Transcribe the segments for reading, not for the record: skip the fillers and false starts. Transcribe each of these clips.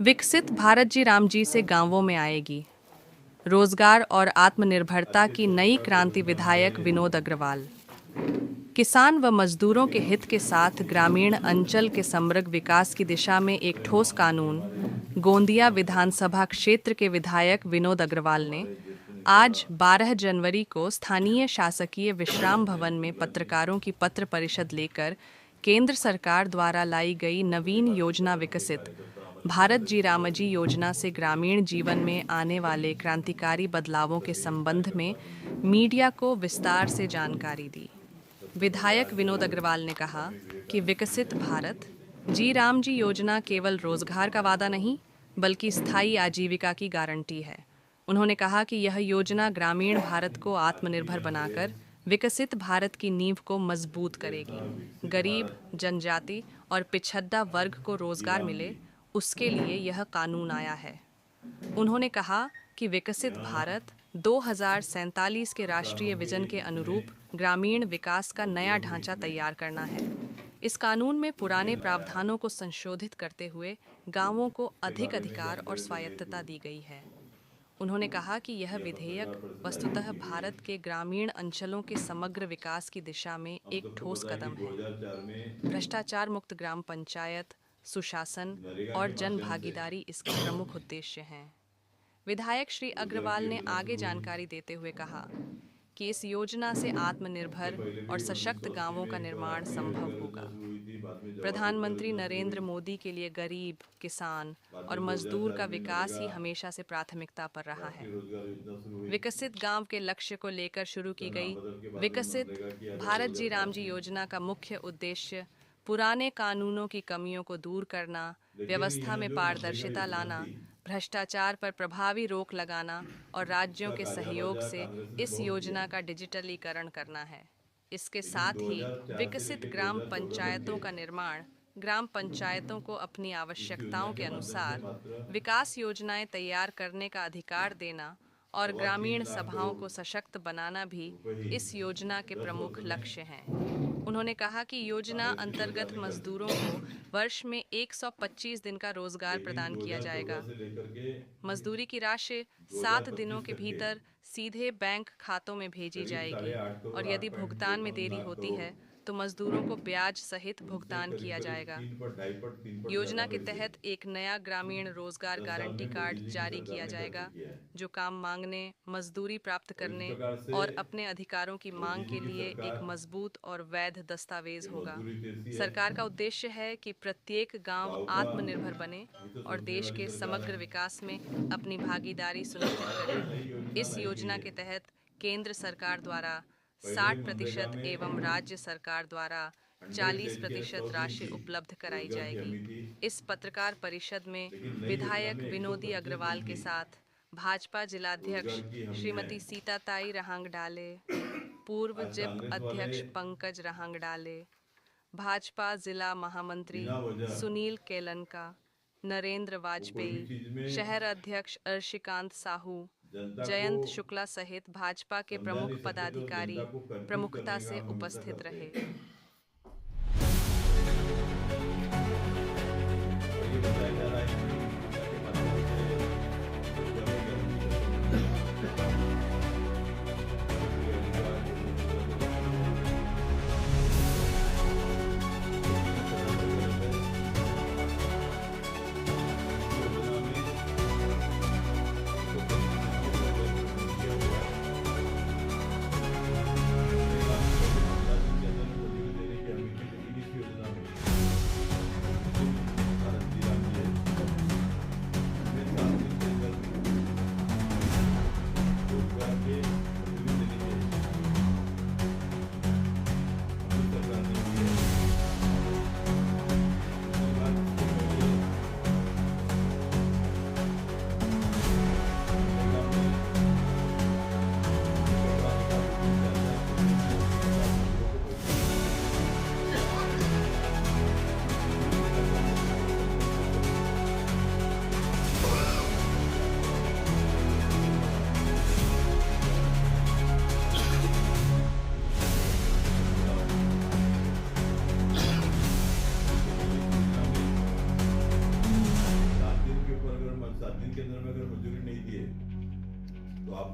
विकसित भारत जी राम जी से गांवों में आएगी रोजगार और आत्मनिर्भरता की नई क्रांति। विधायक विनोद अग्रवाल। किसान व मजदूरों के हित के साथ ग्रामीण अंचल के समग्र विकास की दिशा में एक ठोस कानून। गोंदिया विधानसभा क्षेत्र के विधायक विनोद अग्रवाल ने आज 12 जनवरी को स्थानीय शासकीय विश्राम भवन में पत्रकारों की पत्र परिषद लेकर केंद्र सरकार द्वारा लाई गई नवीन योजना विकसित भारत जी रामजी योजना से ग्रामीण जीवन में आने वाले क्रांतिकारी बदलावों के संबंध में मीडिया को विस्तार से जानकारी दी। विधायक विनोद अग्रवाल ने कहा कि विकसित भारत जी राम जी योजना केवल रोजगार का वादा नहीं बल्कि स्थायी आजीविका की गारंटी है। उन्होंने कहा कि यह योजना ग्रामीण भारत को आत्मनिर्भर बनाकर विकसित भारत की नींव को मजबूत करेगी। गरीब, जनजाति और पिछड़ा वर्ग को रोजगार मिले, उसके लिए यह कानून आया है। उन्होंने कहा कि विकसित भारत 2047 के राष्ट्रीय विजन के अनुरूप ग्रामीण विकास का नया ढांचा तैयार करना है। इस कानून में पुराने प्रावधानों को संशोधित करते हुए गांवों को अधिक अधिकार और स्वायत्तता दी गई है। उन्होंने कहा कि यह विधेयक वस्तुतः भारत के ग्रामीण अंचलों के समग्र विकास की दिशा में एक ठोस कदम है। भ्रष्टाचार मुक्त ग्राम पंचायत, सुशासन और जन भागीदारी इसके प्रमुख उद्देश्य हैं। विधायक श्री अग्रवाल ने आगे जानकारी देते हुए कहा कि इस योजना से आत्मनिर्भर और सशक्त गांवों का निर्माण संभव होगा। प्रधानमंत्री नरेंद्र मोदी के लिए गरीब, किसान और मजदूर का विकास ही हमेशा से प्राथमिकता पर रहा है। विकसित गांव के लक्ष्य को लेकर शुरू की गई विकसित भारत जी राम जी योजना का मुख्य उद्देश्य पुराने कानूनों की कमियों को दूर करना, व्यवस्था में पारदर्शिता लाना, भ्रष्टाचार पर प्रभावी रोक लगाना और राज्यों के सहयोग से इस योजना का डिजिटलीकरण करना है। इसके साथ ही विकसित ग्राम पंचायतों का निर्माण, ग्राम पंचायतों को अपनी आवश्यकताओं के अनुसार विकास योजनाएं तैयार करने का अधिकार देना और ग्रामीण सभाओं को सशक्त बनाना भी इस योजना के प्रमुख लक्ष्य हैं। उन्होंने कहा कि योजना अंतर्गत मजदूरों को वर्ष में 125 दिन का रोजगार प्रदान किया जाएगा। मजदूरी की राशि 7 दिनों के भीतर सीधे बैंक खातों में भेजी जाएगी और यदि भुगतान में देरी होती है तो मजदूरों को ब्याज सहित भुगतान किया जाएगा। योजना के तहत एक नया ग्रामीण रोजगार गारंटी कार्ड जारी किया जाएगा जो काम मांगने, मजदूरी प्राप्त करने और अपने अधिकारों की मांग के लिए एक मजबूत और वैध दस्तावेज होगा। सरकार का उद्देश्य है कि प्रत्येक गांव आत्मनिर्भर बने और देश के समग्र विकास में अपनी भागीदारी सुनिश्चित करे। इस योजना के तहत केंद्र सरकार द्वारा 60% एवं राज्य सरकार द्वारा 40% राशि उपलब्ध कराई जाएगी। इस पत्रकार परिषद में विधायक विनोदी अग्रवाल के साथ भाजपा जिलाध्यक्ष श्रीमती सीताताई रहांगडाले, पूर्व जिप अध्यक्ष पंकज रहांगडाले, भाजपा जिला महामंत्री सुनील केलनका, नरेंद्र वाजपेयी, शहर अध्यक्ष अर्शिकांत साहू, जयंत शुक्ला सहित भाजपा के प्रमुख पदाधिकारी प्रमुखता से उपस्थित रहे।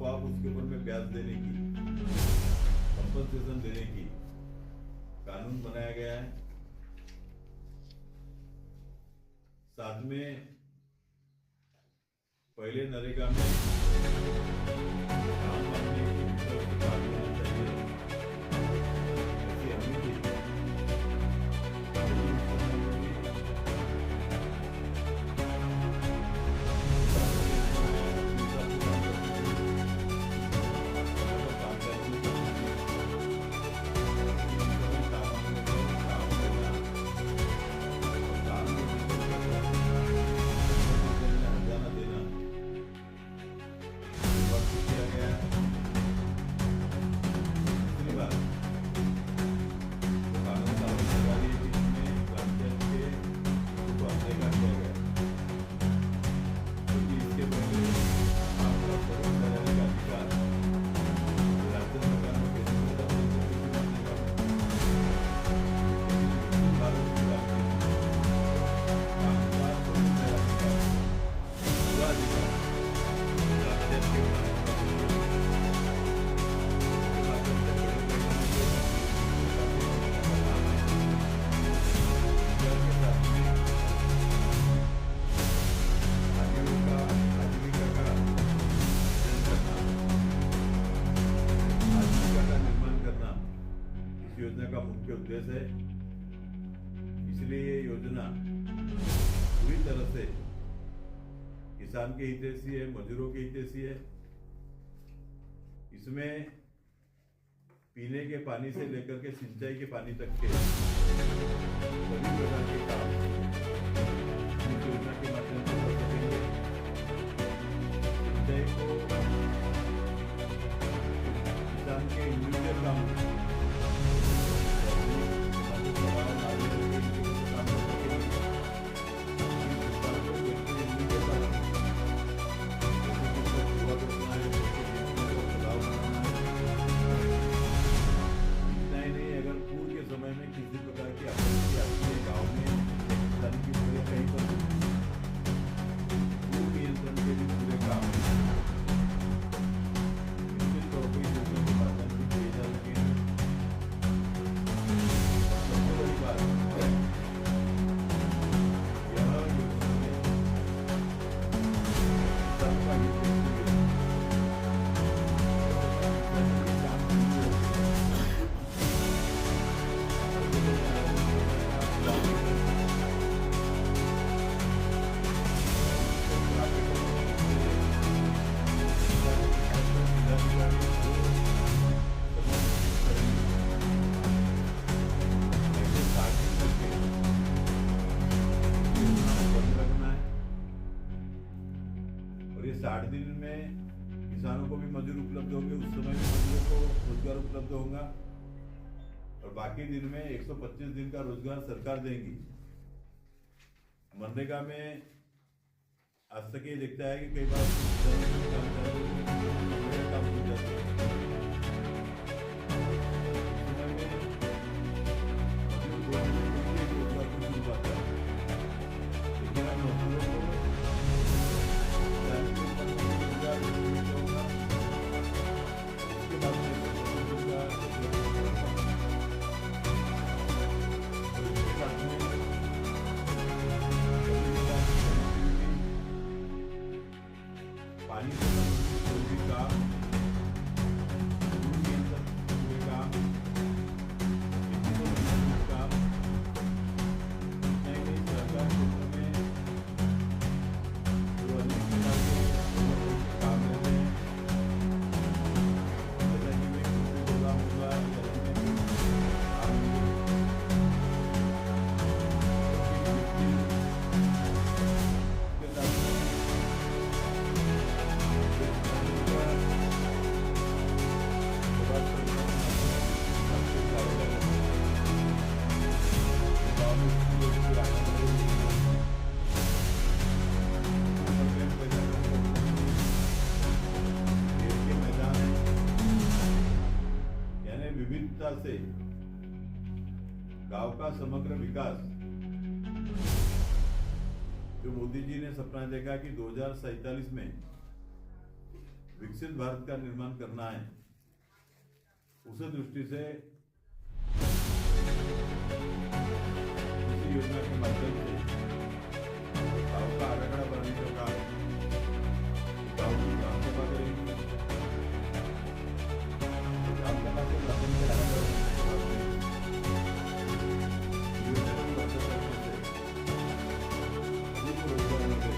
आप उसके ऊपर में ब्याज देने की, कंपनसेशन देने की कानून बनाया गया है। साथ में पहले नरेगा में काम करने की बात होना चाहिए, ऐसी हमें भी योजना का मुख्य उद्देश्य है। इसलिए ये योजना पूरी तरह से किसान के हितैषी है, मजदूरों के हितैषी है। इसमें पीने के पानी से लेकर के सिंचाई के पानी तक के सभी प्रकार के काम इस योजना के माध्यम से कर सकेंगे। सिंचाई को किसान के इंडिविजुअल काम समय में किसी प्रकार की आपत्ति आती है गाँव में, किसान की पूरे कहीं पर भू नियंत्रण के भी पूरे काम निश्चित तौर पर योजना के माध्यम से किए जा सकेंगे। सबसे बड़ी बात यह योजना में सबका और ये 60 दिन में किसानों को भी मजदूर उपलब्ध होंगे, उस समय भी मजदूरों को रोजगार उपलब्ध होगा और बाकी दिन में 125 दिन का रोजगार सरकार देंगी। मनरेगा में आज तक ये दिखता है कि कई बार काम हो जाते हैं, पानी से कोई भी काम, कोई काम, काम नई नई सरकार क्षेत्र में जो अनेक प्रकार के काम रहते हैं, जैसा कि मैं बोला होगा विविधता से गांव का समग्र विकास, जो मोदी जी ने सपना देखा कि 2047 में विकसित भारत का निर्माण करना है, उस दृष्टि से इसी योजना के माध्यम से गाँव का आराखड़ा बनाने का काम गाँव की ग्राम सभा करेंगे। ग्राम सभा के माध्यम से आराखड़ा योजना की मदद करने से अधिक रोजगार मिले।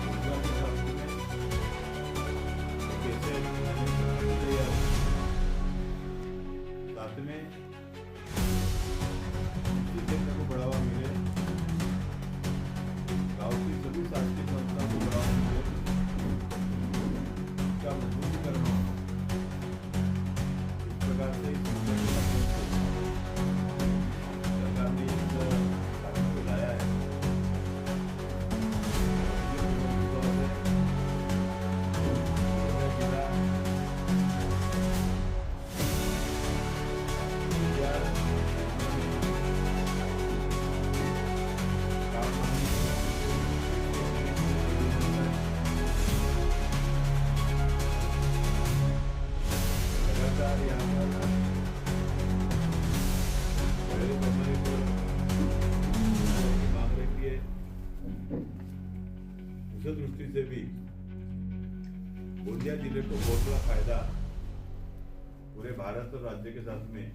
रोजगार के साथ में कैसे साथ में कृषि क्षेत्र को बढ़ावा मिले, गांव की सभी सांस्कृतिक संस्थाओं को बढ़ावा मिले, इसका मजबूतीकरण हो। इस प्रकार से सरकार ने इस कार्यक्रम को लाया है। उस दृष्टि से भी गोंदिया जिले को बहुत बड़ा फायदा पूरे भारत और राज्य के साथ में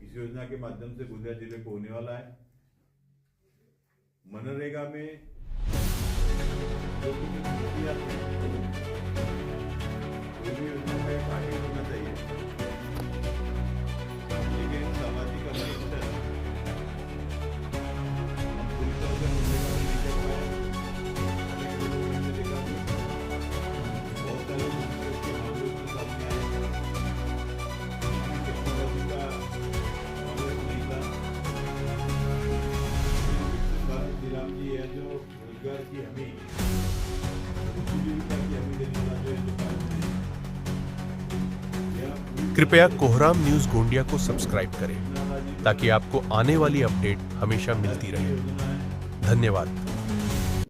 इस योजना के माध्यम से गोंदिया जिले को होने वाला है। मनरेगा में जो कुछ कोई भी योजना का एक आगे होना चाहिए, लेकिन सामाजिक अवसर हम पूरी तरह से मनरेगा में नहीं कर पाए। बहुत सारे मुद्दों के मामले में सामने आए, टेक्नोलॉजी का नॉलेज नहीं था। भारत श्रीराम जी है जो रोजगार की हमी, उपजीविका की हमी देने वाला जो कृपया कोहराम न्यूज गोंडिया को सब्सक्राइब करें ताकि आपको आने वाली अपडेट हमेशा मिलती रहे। धन्यवाद।